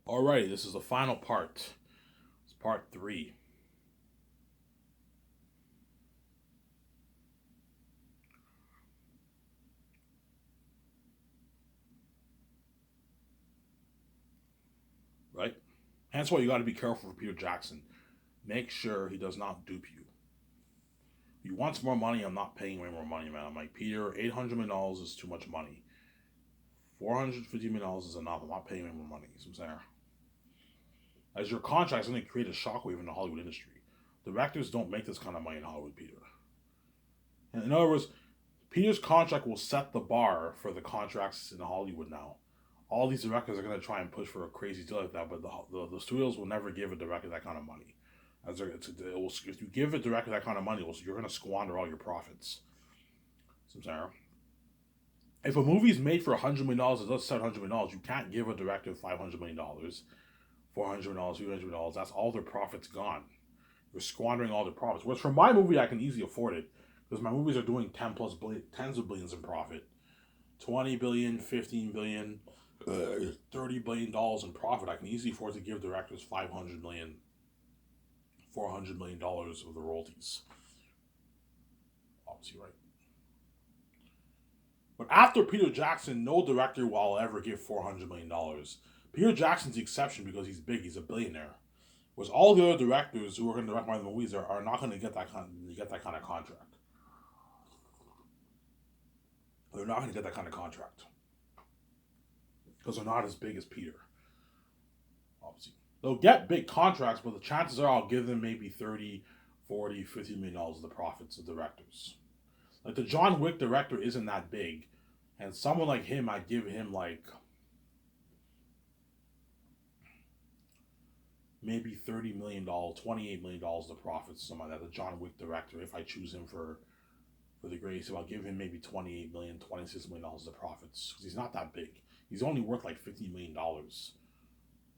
Alrighty, this is the final part. It's part three. Right? That's why you got to be careful for Peter Jackson. Make sure he does not dupe you. If he wants more money, I'm not paying way more money, man. I'm like, Peter, $800 million is too much money. $450 million is enough. I'm not paying way more money. You know what I'm saying? As your contract's going to create a shockwave in the Hollywood industry. Directors don't make this kind of money in Hollywood, Peter. In other words, Peter's contract will set the bar for the contracts in Hollywood now. All these directors are going to try and push for a crazy deal like that, but the studios will never give a director that kind of money. If you give a director that kind of money, you're going to squander all your profits. So, if a movie's made for $100 million, it does $700 million. You can't give a director $500 million, $400, $300. That's all their profits gone. You're squandering all their profits. Whereas for my movie, I can easily afford it because my movies are doing 10 plus billion, tens of billions in profit, 20 billion, 15 billion, $30 billion in profit. I can easily afford to give directors 500 million, $400 million of the royalties. Obviously, right. But after Peter Jackson, no director will ever give $400 million. Peter Jackson's the exception because he's big. He's a billionaire. Whereas all the other directors who are going to direct my movies are not going to get that kind of contract. They're not going to get that kind of contract because they're not as big as Peter. Obviously, they'll get big contracts, but the chances are I'll give them maybe 30, 40, $50 million of the profits of directors. Like the John Wick director isn't that big, and someone like him, I'd give him like maybe $30 million, $28 million of profits, something like that. The John Wick director, if I choose him for the grace, so I'll give him maybe 28 million, $26 million of profits because he's not that big. He's only worth like $50 million.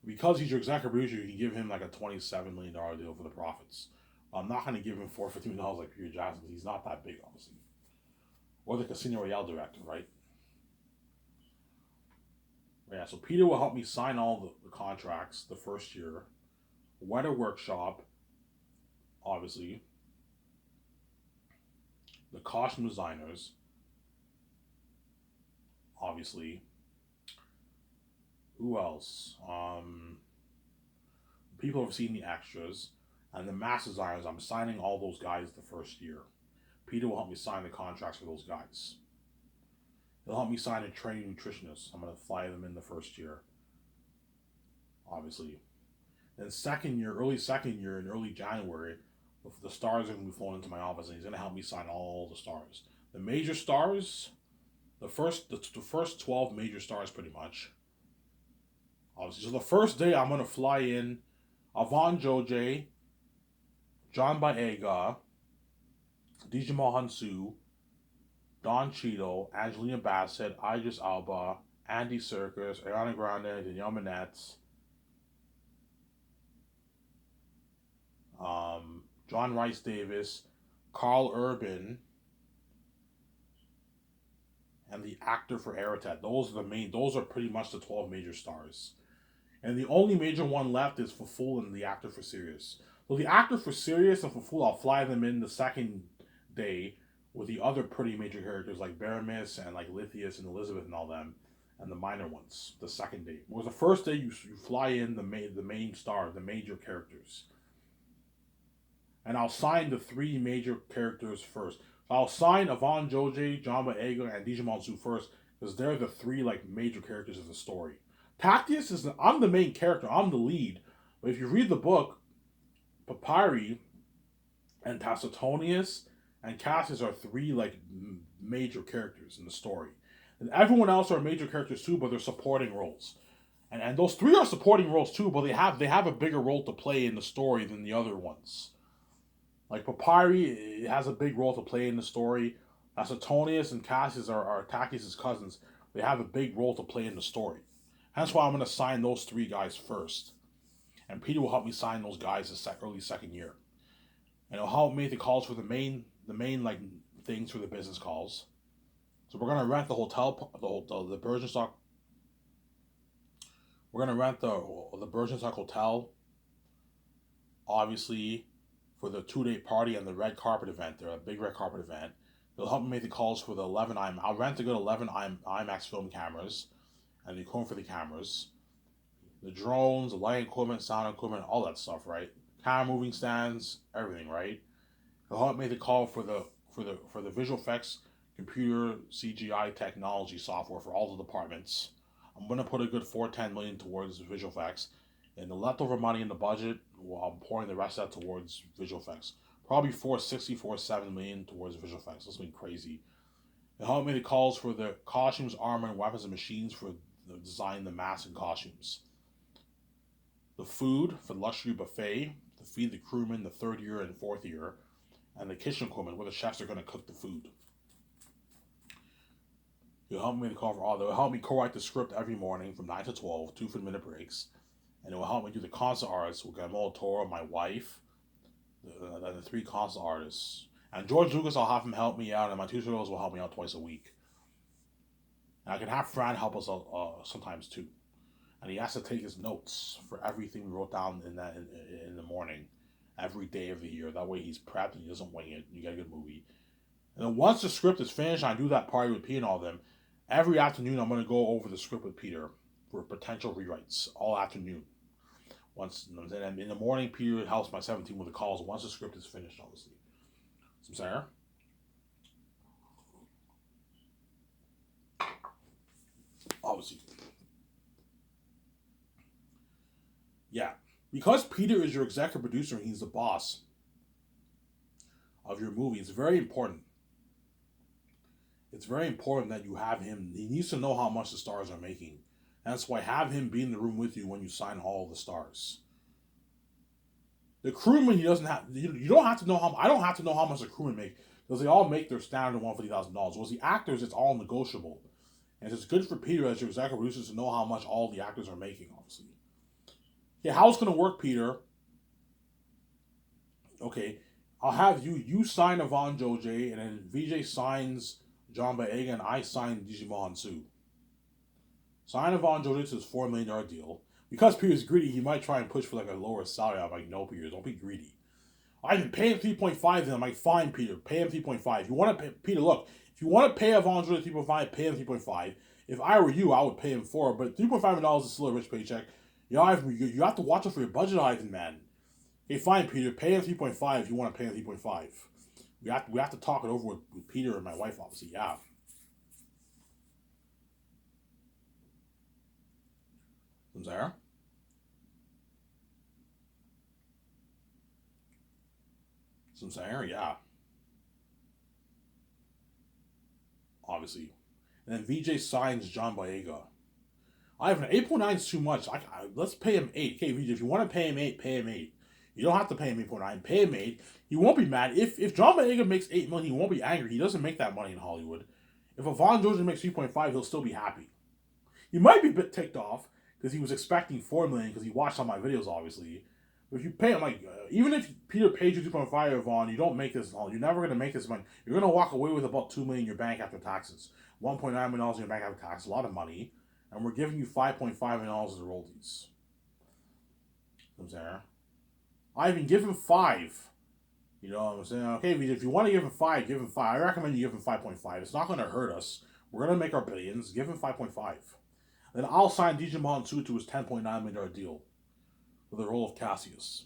Because he's your executive producer, you can give him like a $27 million deal for the profits. I'm not going to give him $450 million like Peter Jackson because he's not that big, obviously. Or the Casino Royale director, right? Yeah, so Peter will help me sign all the contracts the first year. Weta Workshop, obviously. The costume designers, obviously. Who else? People have seen the extras. And the mass designers, I'm signing all those guys the first year. Peter will help me sign the contracts for those guys. He'll help me sign a training nutritionist. I'm going to fly them in the first year, obviously. Then second year, early second year, in early January, the stars are going to be flown into my office, and he's going to help me sign all the stars. The major stars, the first 12 major stars, pretty much. Obviously, so the first day I'm going to fly in Avon Joj, John Boyega, Djimon Hounsou, Don Cheadle, Angelina Bassett, Idris Elba, Andy Serkis, Ariana Grande, Danielle Minette, John Rice Davis, Carl Urban, and the actor for Aratat. Those are pretty much the 12 major stars. And the only major one left is Faful and the actor for Sirius. So the actor for Sirius and Faful, I'll fly them in the second day with the other pretty major characters like Baramis and like Lithius and Elizabeth and all them, and the minor ones the second day. Whereas the first day you fly in the main star, the major characters, and I'll sign the three major characters first. I'll sign Avon Joj, John Boyega, and Djimon Hounsou first because they're the three like major characters of the story. Tactius I'm the main character. I'm the lead. But if you read the book, Papyri and Tacitonius and Cassius are three like major characters in the story, and everyone else are major characters too, but they're supporting roles. And those three are supporting roles too, but they have a bigger role to play in the story than the other ones. Like Papyri has a big role to play in the story. Tacitonius and Cassius are Tactius' cousins. They have a big role to play in the story. That's why I'm going to sign those three guys first. And Peter will help me sign those guys the early second year. And he'll help me make the calls for the main like things for the business calls. So we're gonna rent the hotel, the Bergenstock We're gonna rent the Bergenstock Hotel, obviously, for the 2 day party and the red carpet event. They're a big red carpet event. They'll help me make the calls for the 11 I'll rent a good 11 IMAX film cameras and the equipment for the cameras, the drones, the lighting equipment, sound equipment, all that stuff, right? Camera moving stands, everything, right? They'll help make the call for the visual effects, computer CGI technology software for all the departments. I'm gonna put a good 410 million towards visual effects, and the leftover money in the budget, well, I'm pouring the rest of that towards visual effects. Probably 460, 470 million towards visual effects. That's been crazy. It helped me the calls for the costumes, armor, and weapons and machines for the design the masks and costumes. The food for the luxury buffet to feed the crewmen the third year and fourth year, and the kitchen equipment where the chefs are going to cook the food. It'll help me to cover all. It'll help me co-write the script every morning from 9 to 12, 2 minute breaks, and it will help me do the concert artists with Guillermo Toro, my wife, the three concert artists, and George Lucas. I'll have him help me out, and my two girls will help me out twice a week. And I can have Fran help us sometimes too, and he has to take his notes for everything we wrote down in the morning, every day of the year. That way he's prepped and he doesn't wing it. You get a good movie. And then once the script is finished, I do that party with Pete and all of them. Every afternoon, I'm going to go over the script with Peter for potential rewrites all afternoon. Once and in the morning, Peter helps my 17 with the calls once the script is finished, obviously. Some Sarah? Obviously. Yeah. Because Peter is your executive producer and he's the boss of your movie, it's very important. It's very important that you have him. He needs to know how much the stars are making. That's why have him be in the room with you when you sign all the stars. The crewman, he doesn't have. You don't have to know how. I don't have to know how much the crewman make because they all make their standard $150,000. Whereas the actors, it's all negotiable, and it's good for Peter as your executive producer to know how much all the actors are making. Obviously, yeah. How it's gonna work, Peter? Okay, I'll have you sign Yvonne Joje, and then VJ signs John Boyega, and I sign Digimon Su. Sign Yvonne Joje to his $4 million deal. Because Peter's greedy, he might try and push for like a lower salary. I'm like, no, Peter, don't be greedy. I can pay him 3.5, then I'm like, fine, Peter, pay him 3.5. If you want to pay, Peter, look, if you want to pay Yvonne Joje 3.5, pay him 3.5. If I were you, I would pay him 4, but $3.5 is still a rich paycheck. You have to watch out for your budget item, man. Okay, fine, Peter, pay him 3.5 if you want to pay him 3.5. We have to talk it over with Peter and my wife, obviously, yeah. From there. From there, yeah. Obviously. And then VJ signs John Boyega. I have an 8.9 is too much. Let's pay him 8. Okay, VJ, if you want to pay him 8, pay him 8. You don't have to pay him 8.9. Pay him 8. He won't be mad. If John Boyega makes 8 million, he won't be angry. He doesn't make that money in Hollywood. If Yvonne Joji makes 3.5, he'll still be happy. He might be a bit ticked off because he was expecting 4 million because he watched all my videos, obviously. But if you pay him, like, even if Peter paid you 2.5, Yvonne, you don't make this. You're never going to make this money. You're going to walk away with about 2 million in your bank after taxes. $1.9 million in your bank after taxes. A lot of money. And we're giving you $5.5 million as royalties. Comes there. I even give him 5. You know what I'm saying? Okay, if you want to give him 5, give him 5. I recommend you give him 5.5. It's not going to hurt us. We're going to make our billions. Give him 5.5. Then I'll sign Digimon Su to his $10.9 million deal for the role of Cassius.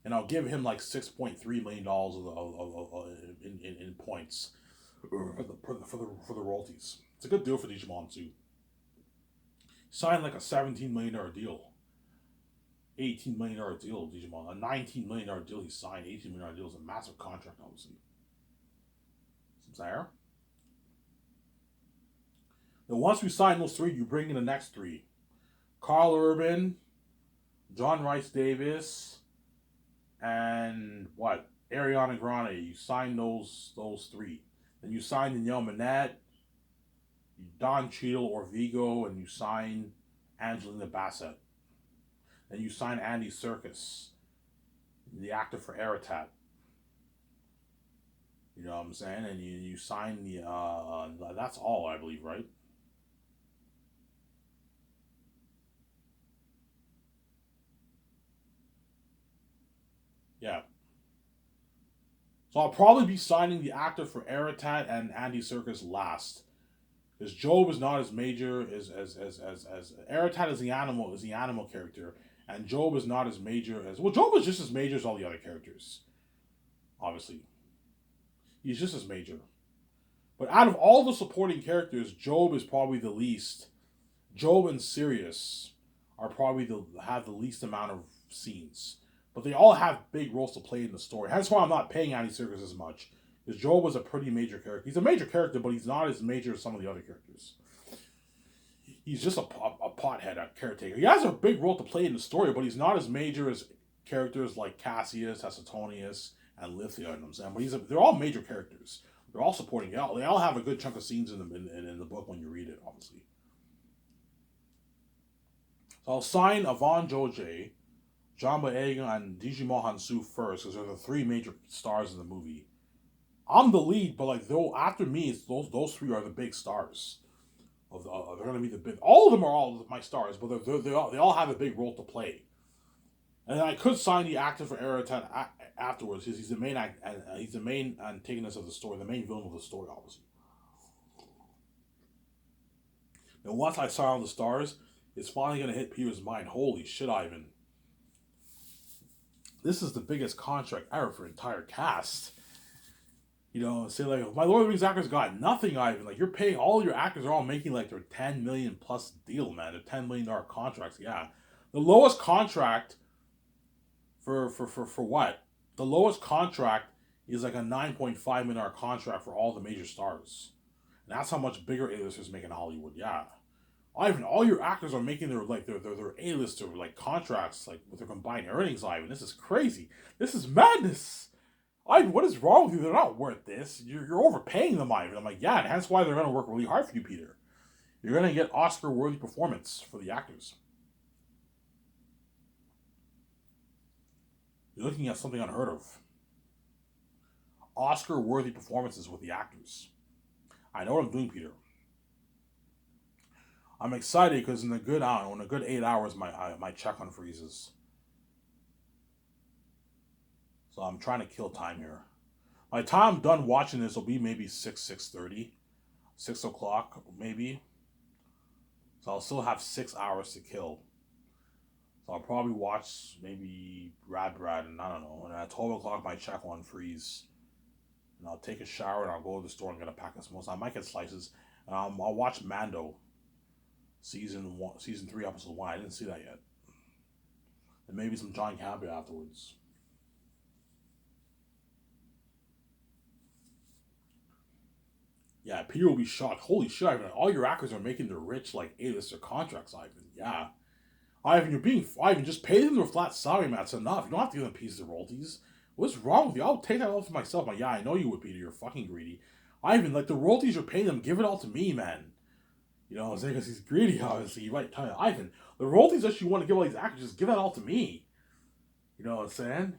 And I'll give him like $6.3 million in points for the royalties. It's a good deal for Digimon Su. Signed like a $17 million deal. $18 million deal, Digimon. A $19 million deal he signed. $18 million deal is a massive contract, obviously. Some there. Then once we sign those 3, you bring in the next 3. Karl Urban, John Rice Davis, and what? Ariana Grande. You sign those 3. Then you sign Danielle Minette, Don Cheadle or Vigo, and you sign Angelina Bassett. Then you sign Andy Serkis, the actor for Aratat. You know what I'm saying? And you sign the that's all, I believe, right? So I'll probably be signing the actor for Aratat and Andy Serkis last. Because Job is not as major as Aratat is the animal character, and Job is not as major as Job is just as major as all the other characters. Obviously, he's just as major. But out of all the supporting characters, Job is probably the least. Job and Sirius are probably have the least amount of scenes, but they all have big roles to play in the story. That's why I'm not paying Andy Serkis as much. Because Job was a pretty major character. He's a major character, but he's not as major as some of the other characters. He's just a pothead, a caretaker. He has a big role to play in the story, but he's not as major as characters like Cassius, Hesitonius, and Lithia. You know what I'm saying? But they're all major characters. They're all supporting. They all have a good chunk of scenes in the book when you read it, obviously. So I'll sign Avon Joje, John Boyega, and Digimohan Su first, because they're the three major stars in the movie. I'm the lead, but like though after me, it's those three are the big stars. They're gonna be the big. All of them are all my stars, but they all have a big role to play. And I could sign the actor for Aratat afterwards, because he's the main he's the main antagonist of the story, the main villain of the story, obviously. Now once I sign all the stars, it's finally gonna hit Peter's mind. Holy shit, Ivan! This is the biggest contract ever for entire cast. You know, say like my Lord of the Rings actors got nothing, Ivan. Like you're paying all your actors are all making like their 10 million plus deal, man. They're $10 million contracts. Yeah, the lowest contract for what? The lowest contract is like a $9.5 million contract for all the major stars. And that's how much bigger A-listers make in Hollywood. Yeah, Ivan, all your actors are making their A-lister like contracts like with their combined earnings. Ivan, this is crazy. This is madness. Ivan, what is wrong with you? They're not worth this. You're overpaying them, Ivan. I'm like, yeah, and hence why they're going to work really hard for you, Peter. You're going to get Oscar-worthy performance for the actors. You're looking at something unheard of. Oscar-worthy performances with the actors. I know what I'm doing, Peter. I'm excited because in a good 8 hours, my check unfreezes. So I'm trying to kill time here. By the time I'm done watching this, will be maybe 6:30, 6 o'clock maybe. So I'll still have 6 hours to kill. So I'll probably watch maybe Brad, and I don't know. And at 12 o'clock, my check will unfreeze. And I'll take a shower and I'll go to the store and get a pack of smokes. I might get slices. And I'll watch Mando, season 3, episode 1. I didn't see that yet. And maybe some John Campbell afterwards. Yeah, Peter will be shocked. Holy shit, Ivan, all your actors are making their rich, like, A-lister contracts, Ivan. Yeah. Ivan, just pay them their flat salary, man. It's enough. You don't have to give them pieces of royalties. What's wrong with you? I'll take that all for myself. Like, yeah, I know you would, Peter. You're fucking greedy. Ivan, like, the royalties you're paying them, give it all to me, man. You know what I'm saying? Because he's greedy, obviously. You're right. Ivan, the royalties that you want to give all these actors, just give that all to me. You know what I'm saying?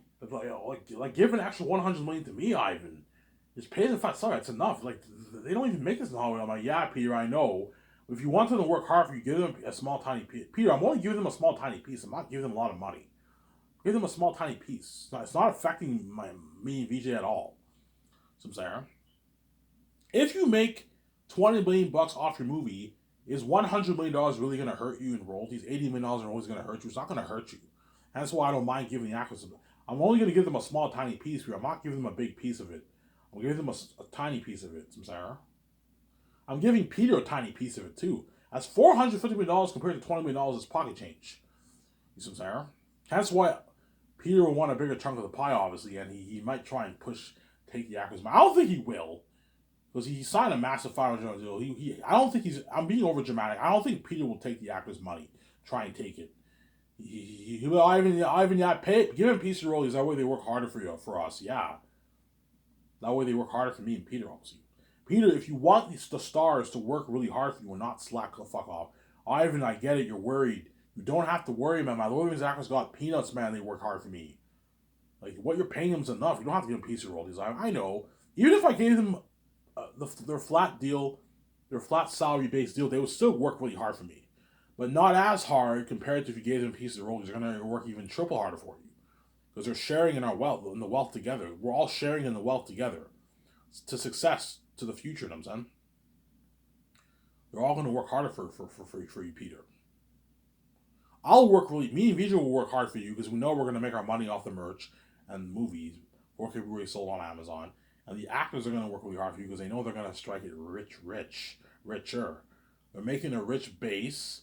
Like give an extra $100 million to me, Ivan. Just pay them fat salary. It's enough. Like, they don't even make this in Hollywood. I'm like, yeah, Peter, I know. If you want them to work hard for you, give them a small, tiny piece. Peter, I'm only giving them a small, tiny piece. I'm not giving them a lot of money. Give them a small, tiny piece. It's not affecting me and VJ at all. So I'm saying, if you make $20 million off your movie, is $100 million really going to hurt you in royalties? $80 million in royalties going to hurt you? It's not going to hurt you. And that's why I don't mind giving the actors. I'm only going to give them a small, tiny piece here. I'm not giving them a big piece of it. I'm giving them a tiny piece of it. I'm giving Peter a tiny piece of it too. That's $450 million compared to $20 million is pocket change. You see what I'm saying? That's why Peter will want a bigger chunk of the pie, obviously, and he might try and take the actors. I don't think he will, because he signed a massive $500 deal. I don't think I'm being over dramatic. I don't think Peter will take the actors' money, try and take it. He will, Ivan, yeah, give him a piece of royalties. That way they work harder for us, yeah. That way they work harder for me and Peter, obviously. Peter, if you want the stars to work really hard for you and not slack the fuck off, Ivan, I get it, you're worried. You don't have to worry, man. My Lord of the Rings actors got peanuts, man. They work hard for me. Like, what you're paying them is enough. You don't have to give them a piece of royalties. I know. Even if I gave them their flat deal, their flat salary-based deal, they would still work really hard for me. But not as hard compared to if you gave them a piece of royalties. They're going to work even triple harder for you. because they're sharing in the wealth together. We're all sharing in the wealth together to success, to the future. You know what I'm saying? They're all going to work harder for you, Peter. Me and Vijay will work hard for you because we know we're going to make our money off the merch and movies. 4K Blu-ray sold on Amazon. And the actors are going to work really hard for you because they know they're going to strike it richer. They're making a rich base,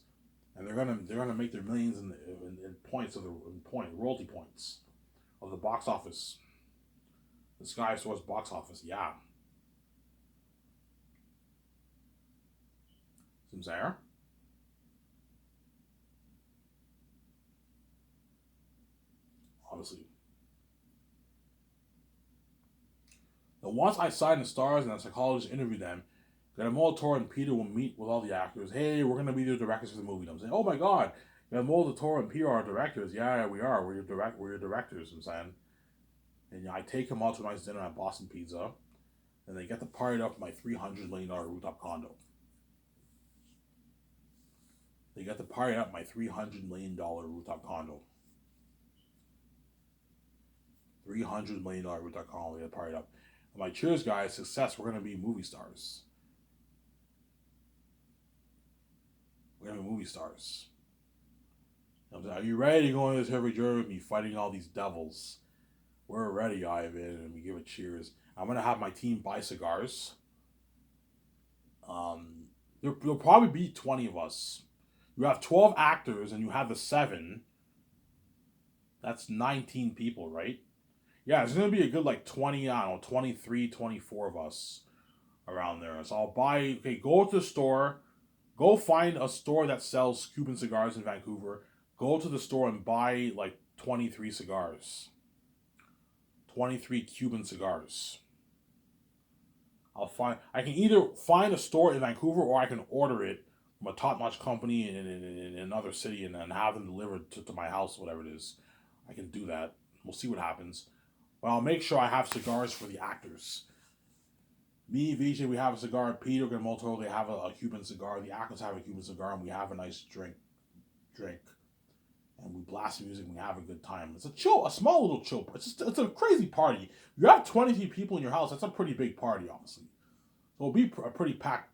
and they're gonna make their millions in points of the royalty points of the box office, the Sky Source box office. Yeah, some there. Obviously, now once I sign the stars and the psychologist interview them, Guillermo del Toro and Peter will meet with all the actors. Hey, we're gonna be the directors for the movie. And I'm saying, oh my god, Guillermo del Toro and Peter are directors. Yeah, we are. We're your directors. I'm saying, and I take them out to a nice dinner at Boston Pizza, and they get to party up my $300 million rooftop condo. They get to party up my $300 million rooftop condo. $300 million rooftop condo. They get to party up. And my cheers, guys, success. We're gonna be movie stars. We're gonna be movie stars. Are you ready to go on this heavy journey with me fighting all these devils? We're ready, Ivan, and we give it cheers. I'm gonna have my team buy cigars. There'll probably be 20 of us. You have 12 actors, and you have the 7. That's 19 people, right? Yeah, it's gonna be a good like 20. I don't know, 23, 24 of us around there. So I'll buy. Okay, go to the store. Go find a store that sells Cuban cigars in Vancouver. Go to the store and buy like 23 cigars. 23 Cuban cigars. I can either find a store in Vancouver or I can order it from a top-notch company in another city and then have them delivered to my house, whatever it is. I can do that. We'll see what happens. But I'll make sure I have cigars for the actors. Me, Vijay, we have a cigar. Peter and Moto, they have a Cuban cigar. The actors have a Cuban cigar, and we have a nice drink. And we blast music, and we have a good time. It's a small little chill. It's a crazy party. You have 23 people in your house. That's a pretty big party, obviously. So it'll be a pretty packed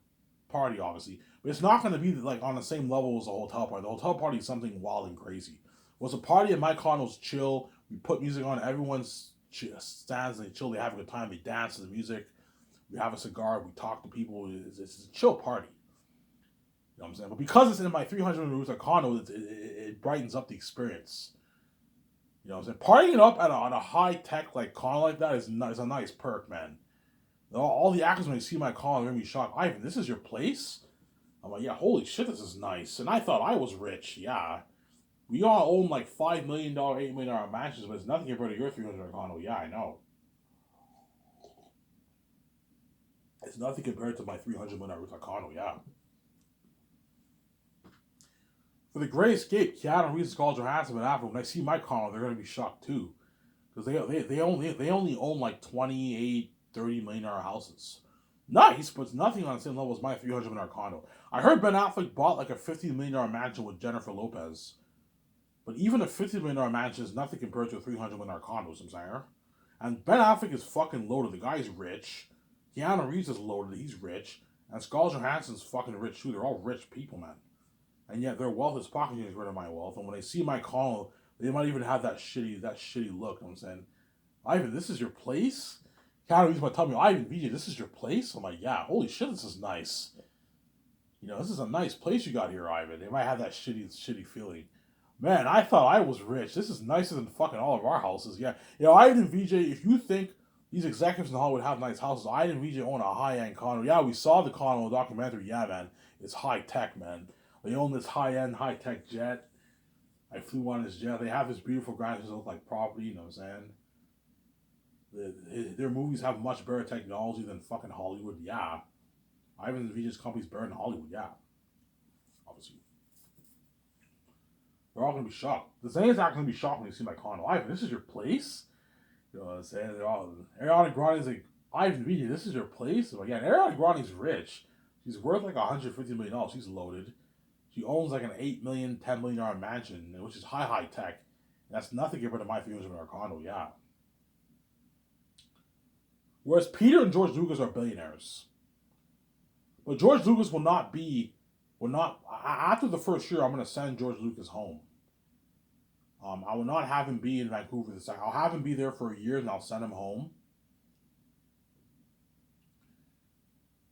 party, obviously. But it's not going to be like on the same level as a hotel party. The hotel party is something wild and crazy. What's a party at my condo's chill. We put music on. Everyone stands and they chill. They have a good time. They dance to the music. We have a cigar. We talk to people. It's a chill party. You know what I'm saying? But because it's in my 300 rooms condo, it brightens up the experience. You know what I'm saying? Partying up on a high tech like condo like that is a nice perk, man. All the actors when they see my condo, they're gonna be shocked. Ivan, this is your place? I'm like, yeah, holy shit, this is nice. And I thought I was rich. Yeah, we all own like $5 million, $8 million mansions, but it's nothing compared to your 300 condo. Yeah, I know. It's nothing compared to my $300 million rooftop condo. Yeah. For the Great Escape, Keanu Reeves, Scarlett Johansson, and Affleck, when they see my condo, they're gonna be shocked too, because they only own like 28, $30 million houses. Nice, but it's nothing on the same level as my $300 million condo. I heard Ben Affleck bought like a $50 million mansion with Jennifer Lopez, but even a $50 million mansion is nothing compared to a $300 million condo. I'm saying, and Ben Affleck is fucking loaded. The guy's rich. Keanu Reeves is loaded. He's rich, and Scarlett Johansson's fucking rich too. They're all rich people, man. And yet their wealth is pocketing rid of my wealth. And when they see my condo, they might even have that shitty look. I'm saying, Ivan, this is your place? Keanu Reeves might tell me, Ivan, Vijay, this is your place? I'm like, yeah, holy shit, this is nice. You know, this is a nice place you got here, Ivan. They might have that shitty feeling. Man, I thought I was rich. This is nicer than fucking all of our houses. Yeah. You know, Ivan and Vijay, if you think these executives in Hollywood have nice houses, Ivan and Vijay own a high-end condo. Yeah, we saw the condo in the documentary. Yeah, man. It's high-tech, man. They own this high-end, high-tech jet. I flew on this jet. They have this beautiful Grand look like property, you know what I'm saying? Their movies have much better technology than fucking Hollywood, yeah. Ivan Vijay's company's better than Hollywood, yeah. Obviously. They're all gonna be shocked. The Zane's not gonna be shocked when they see my condo. Ivan, this is your place? You know what I'm saying? Ariana Grande's like, Ivan Vijay, this is your place? So again, Ariana Grande's rich. She's worth like $150 million. She's loaded. She owns like an $8 million, $10 million mansion, which is high tech. That's nothing compared to My 300 Million Condo, yeah. Whereas Peter and George Lucas are billionaires. But George Lucas will not, after the first year, I'm going to send George Lucas home. I will not have him be in Vancouver the second. I'll have him be there for a year and I'll send him home.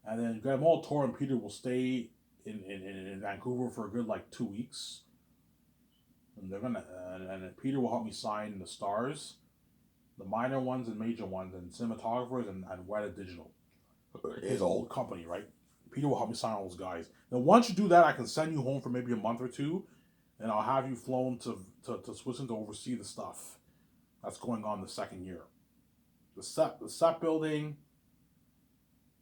And then Guillermo del Toro and Peter will stay in Vancouver for a good like 2 weeks. And they're gonna and Peter will help me sign the stars, the minor ones and major ones, and cinematographers and Weta Digital. His old company, right? Peter will help me sign all those guys. Then once you do that, I can send you home for maybe a month or two, and I'll have you flown to Switzerland to oversee the stuff that's going on the second year. The set building,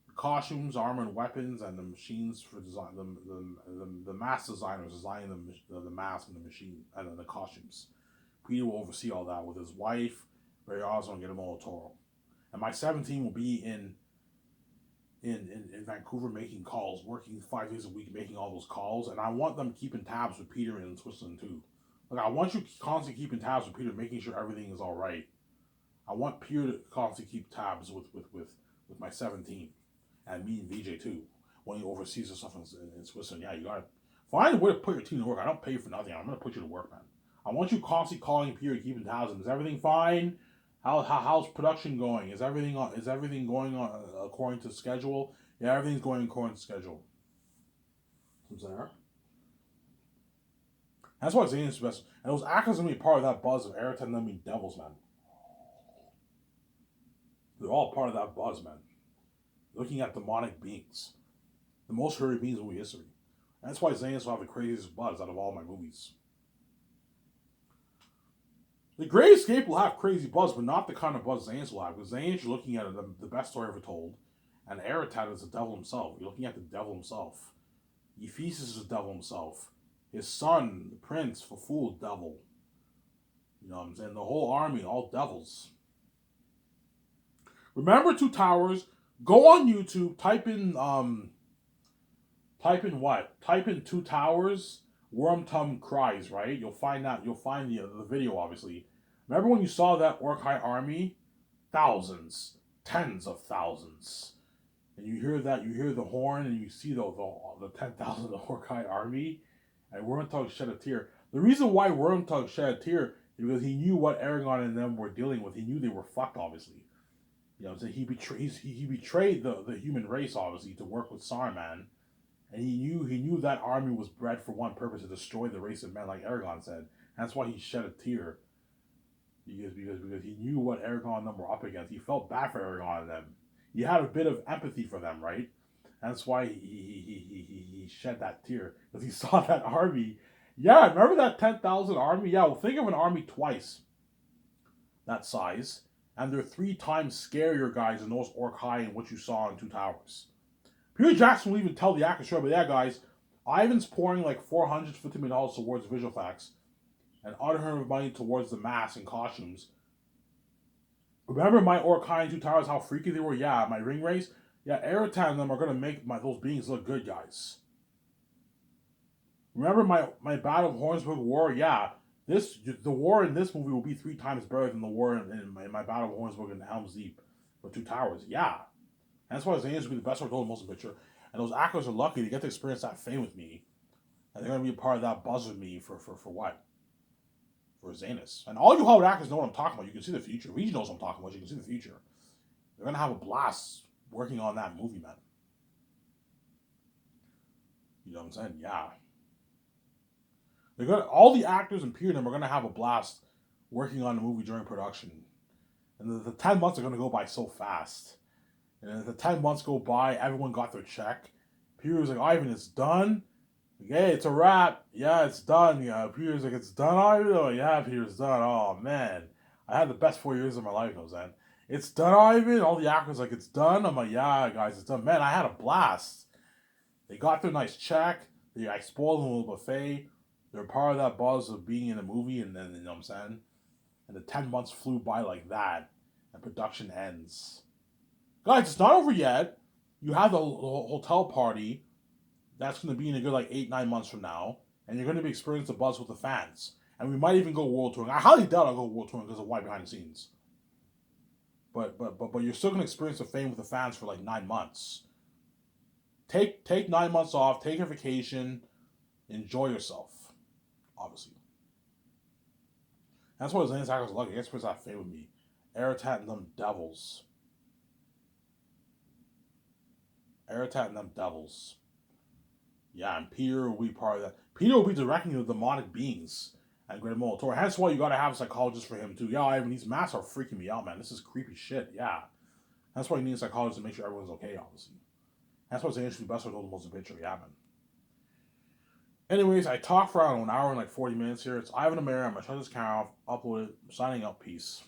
the costumes, armor and weapons, and the machines for design. The mask designers designing the mask and the machine and the costumes. Peter will oversee all that with his wife, Barry Oswald, and Guillermo del Toro. And my 17 will be in Vancouver making calls, working 5 days a week making all those calls, and I want them keeping tabs with Peter in Switzerland too. Like I want you constantly keeping tabs with Peter, making sure everything is all right. I want Peter to constantly keep tabs with my 17 and me and VJ too when he oversees the stuff in Switzerland. Yeah, you gotta find a way to put your team to work. I don't pay you for nothing. I'm gonna put you to work, man. I want you constantly calling Peter, keeping tabs. Is everything fine? How's production going? Is everything going on according to schedule? Yeah, everything's going according to schedule. There. That's why Zane's best. And those actors gonna be part of that buzz of Airhead and them being devils, man. They're all part of that buzz, man. Looking at demonic beings, the most furry beings in movie history. And that's why Zane's will have the craziest buzz out of all my movies. The Great Escape will have crazy buzz, but not the kind of buzz Zane's will have. Because Zane's, you're looking at the best story ever told. And Eretat is the devil himself. You're looking at the devil himself. Ephesus is the devil himself. His son, the prince, Faful, devil. You know what I'm saying? The whole army, all devils. Remember Two Towers. Go on YouTube, type in Two Towers, Wormtongue Cries, right? You'll find the video, obviously. Remember when you saw that Uruk-hai army? Thousands, tens of thousands. And you hear the horn, and you see the 10,000 Uruk-hai army, and Wormtongue shed a tear. The reason why Wormtongue shed a tear is because he knew what Aragorn and them were dealing with. He knew they were fucked, obviously. You know, so he betrayed the human race, obviously, to work with Saruman, and he knew that army was bred for one purpose: to destroy the race of men, like Aragorn said. That's why he shed a tear, because he knew what Aragorn and them were up against. He felt bad for Aragorn and them. He had a bit of empathy for them, right? That's why he shed that tear, because he saw that army. Yeah, remember that 10,000 army? Yeah, well, think of an army twice that size. And they're 3 times scarier guys than those Uruk-hai and what you saw in Two Towers. Peter Jackson will even tell the actors, sure, but yeah, guys, Ivan's pouring like $450 million towards visual effects and $100 million towards the masks and costumes. Remember my Uruk-hai in Two Towers, how freaky they were? Yeah, my ring race? Yeah, Eretat and them are going to make those beings look good, guys. Remember my Battle of Hornsburg War? Yeah. The war in this movie will be 3 times better than the war in my Battle of Hornsburg and Helm's Deep with Two Towers. Yeah. And that's why Zane's will be the best told motion picture. And those actors are lucky to get to experience that fame with me. And they're going to be a part of that buzz with me for what? For Zanus. And all you Hollywood actors know what I'm talking about. You can see the future. Regis knows what I'm talking about. You can see the future. They're going to have a blast working on that movie, man. You know what I'm saying? Yeah. All the actors and peer them are going to have a blast working on the movie during production. And the 10 months are going to go by so fast. And as the 10 months go by, everyone got their check. Peter's like, Ivan, it's done? Like, hey, it's a wrap. Yeah, it's done. Yeah, Peter's like, it's done, Ivan? Oh, yeah, Peter's done. Oh, man. I had the best 4 years of my life, knows that. It's done, Ivan? All the actors like, it's done? I'm like, yeah, guys, it's done. Man, I had a blast. They got their nice check. I spoiled them a little buffet. They're part of that buzz of being in a movie, and then, you know what I'm saying? And the 10 months flew by like that, and production ends. Guys, it's not over yet. You have the hotel party. That's going to be in a good 8-9 months from now, and you're going to be experiencing the buzz with the fans. And we might even go world touring. I highly doubt I'll go world touring because of why behind the scenes. But you're still gonna experience the fame with the fans for like 9 months. Take 9 months off, take a vacation, enjoy yourself. Obviously. That's why Lance Hackers lucky. That's what's that fame with me. Aratat and them devils. Aratat and them devils. Yeah, and Peter will be part of that. Peter will be directing the demonic beings at Great Molitor. That's why you gotta have a psychologist for him too. Yeah, Ivan, these masks are freaking me out, man. This is creepy shit. Yeah. That's why you need a psychologist to make sure everyone's okay, obviously. That's why it's actually best to know the most picture. Yeah, man. Anyways, I talked for around an hour and like 40 minutes here. It's Ivan Amir. I'm gonna shut this camera off, upload it. I'm signing up. Peace.